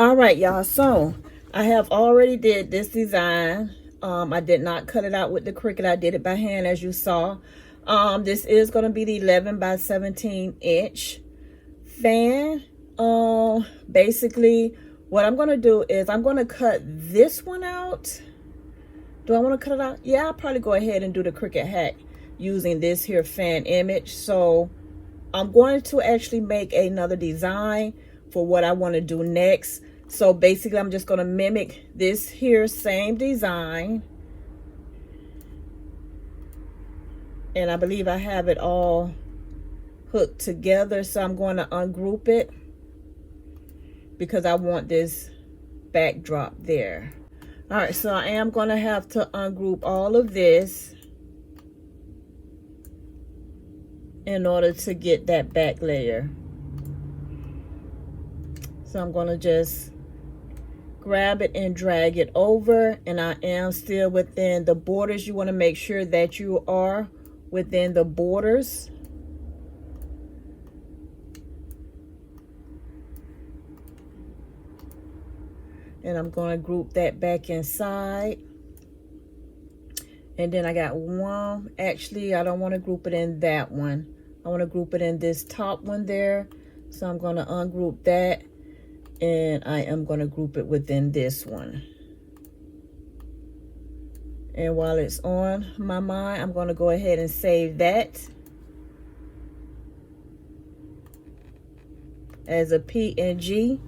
All right, y'all. So I have already did this design. I did not cut it out with the Cricut. I did it by hand, as you saw. This is going to be the 11 by 17 inch fan. Basically, what I'm going to do is I'm going to cut this one out. Do I want to cut it out? Yeah, I'll probably go ahead and do the Cricut Hack using this here fan image. So I'm going to actually make another design for what I want to do next. So basically, I'm just going to mimic this here same design. And I believe I have it all hooked together. So I'm going to ungroup it because I want this backdrop there. All right, so I am going to have to ungroup all of this in order to get that back layer. So I'm going to just grab it and drag it over, and I am still within the borders. You want to make sure that you are within the borders. And I'm going to group that back inside. And then I got one, actually I don't want to group it in that one. I want to group it in this top one there. So I'm going to ungroup that, and I am going to group it within this one. And while it's on my mind, I'm going to go ahead and save that as a PNG.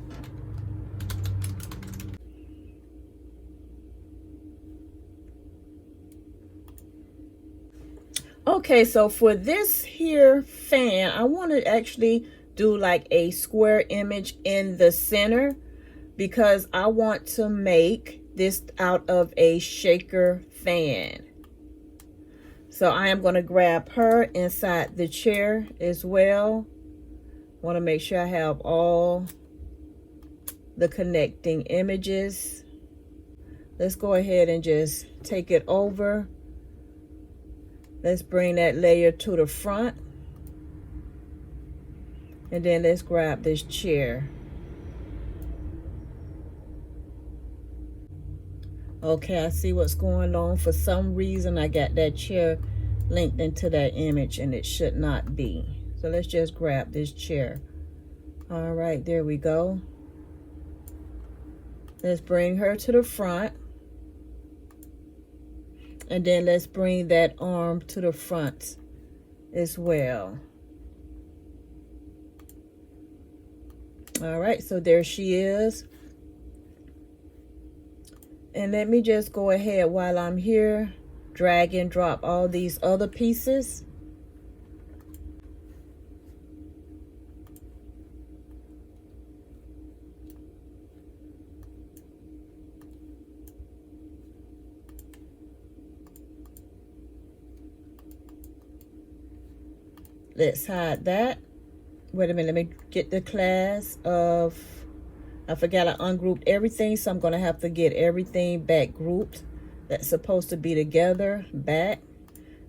Okay, so for this here fan, I want to actually do like a square image in the center because I want to make this out of a shaker fan. So I am going to grab her inside the chair as well. Want to make sure I have all the connecting images. Let's go ahead and just take it over. Let's bring that layer to the front. And then let's grab this chair. Okay, I see what's going on. For some reason, I got that chair linked into that image, and it should not be. So let's just grab this chair. All right, there we go. Let's bring her to the front. And then let's bring that arm to the front as well. All right, so there she is. And let me just go ahead while I'm here, drag and drop all these other pieces. Let's hide that. Wait a minute, let me get the class of, I forgot I ungrouped everything, so I'm going to have to get everything back grouped that's supposed to be together back.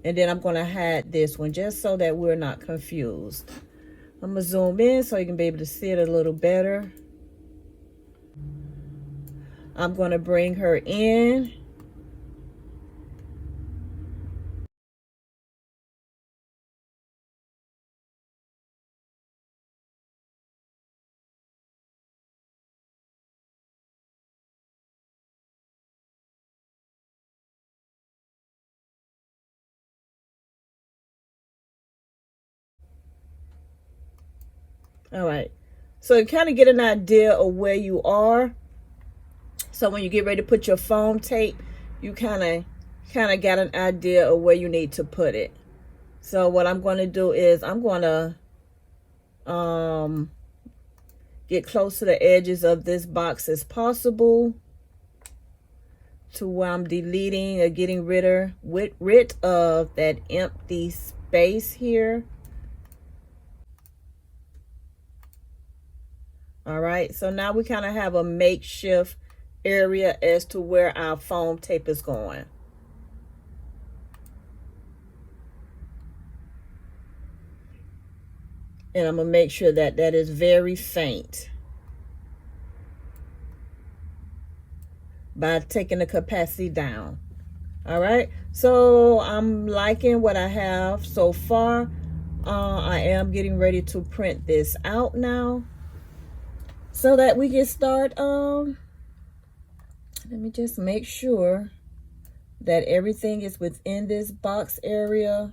And then I'm going to hide this one just so that we're not confused. I'm going to zoom in so you can be able to see it a little better. I'm going to bring her in. All right, so you kind of get an idea of where you are. So when you get ready to put your foam tape, you kind of got an idea of where you need to put it. So what I'm going to do is I'm going to get close to the edges of this box as possible to where I'm deleting or getting rid of that empty space here. All right, so now we kind of have a makeshift area as to where our foam tape is going. And I'm going to make sure that that is very faint. by taking the capacity down. All right, so I'm liking what I have so far. I am getting ready to print this out now so that we can start. Let me just make sure that everything is within this box area.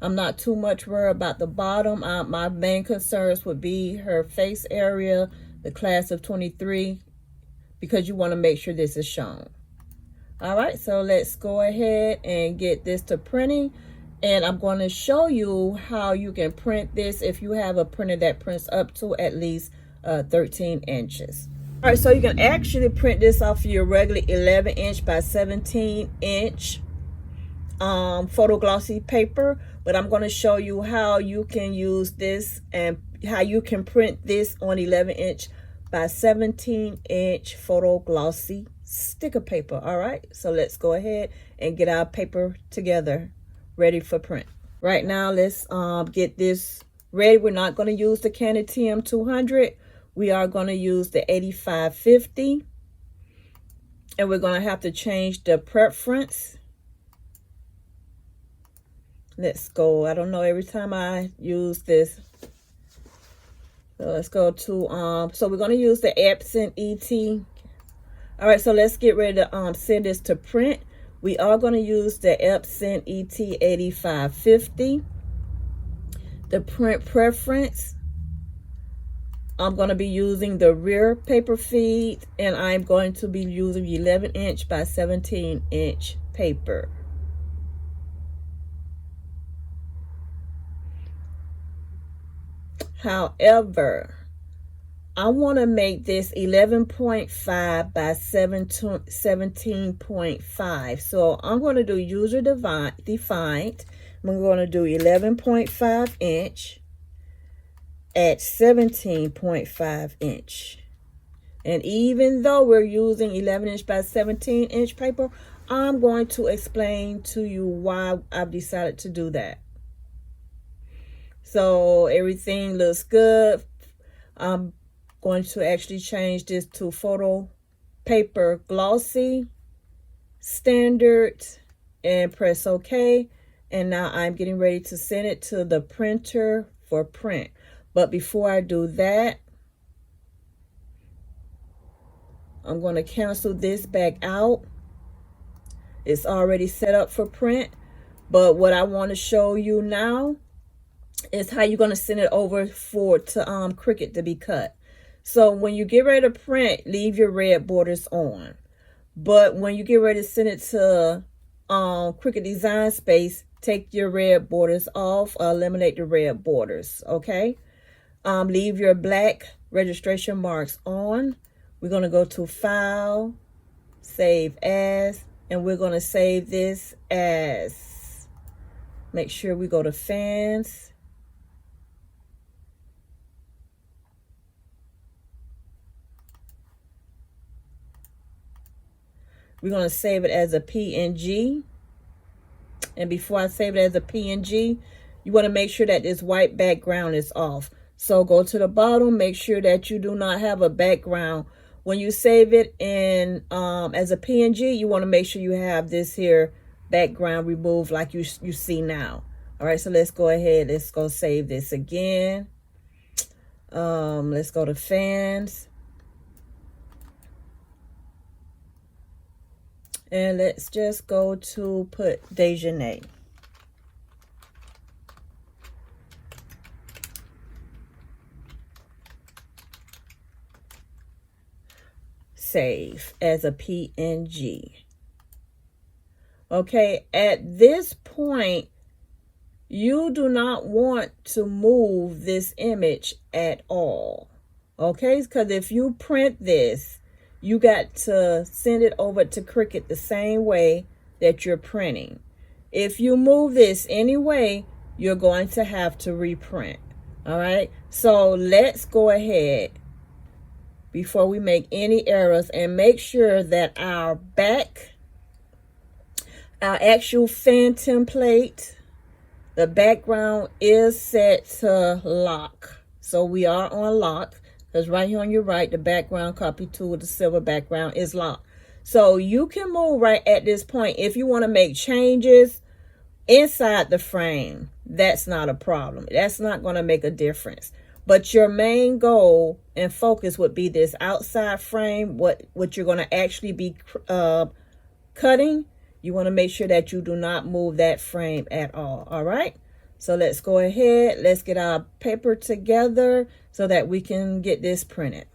I'm not too much worried about the bottom. My main concerns would be her face area, the class of 23, because you want to make sure this is shown. All right, so let's go ahead and get this to printing. And I'm going to show you how you can print this if you have a printer that prints up to at least 13 inches. All right, so you can actually print this off of your regular 11-inch by 17-inch photo glossy paper, but I'm going to show you how you can use this and how you can print this on 11-inch by 17-inch photo glossy sticker paper. All right, so let's go ahead and get our paper together, ready for print. Right now, let's get this ready. We're not going to use the Candy TM200. We are going to use the 8550, and we're going to have to change the preference. Let's go. I don't know, every time I use this. So let's go to, so we're going to use the Epson ET. All right, so let's get ready to send this to print. We are going to use the Epson ET 8550. The print preference, I'm going to be using the rear paper feed, and I'm going to be using 11-inch by 17-inch paper. However, I want to make this 11.5 by 17.5. So I'm going to do user defined. I'm going to do 11.5 inch at 17.5 inch. And even though we're using 11-inch by 17-inch paper, I'm going to explain to you why I've decided to do that. So everything looks good. I'm going to actually change this to photo paper glossy standard and press OK. And now I'm getting ready to send it to the printer for print. But before I do that, I'm going to cancel this back out. It's already set up for print. But what I want to show you now is how you're going to send it over to Cricut to be cut. So when you get ready to print, leave your red borders on. But when you get ready to send it to Cricut Design Space, take your red borders off, eliminate the red borders, okay? Leave your black registration marks on. We're going to go to File, Save As, and we're going to save this as, make sure we go to Fans. We're going to save it as a PNG. And before I save it as a PNG, you want to make sure that this white background is off. So go to the bottom, make sure that you do not have a background. When you save it in as a PNG, you want to make sure you have this here background removed like you see now. All right, so let's go ahead. Let's go save this again. Let's go to Fans. And let's just go to put Dejanay. Save as a PNG. Okay, at this point, you do not want to move this image at all. Okay, because if you print this, you got to send it over to Cricut the same way that you're printing. If you move this anyway, you're going to have to reprint. All right, so let's go ahead before we make any errors and make sure that our actual fan template, the background is set to lock. So we are on lock. Because right here on your right, the background copy tool with the silver background is locked. So you can move right at this point. If you want to make changes inside the frame, that's not a problem. That's not going to make a difference. But your main goal and focus would be this outside frame, what you're going to actually be cutting. You want to make sure that you do not move that frame at all. All right. So let's go ahead. Let's get our paper together so that we can get this printed.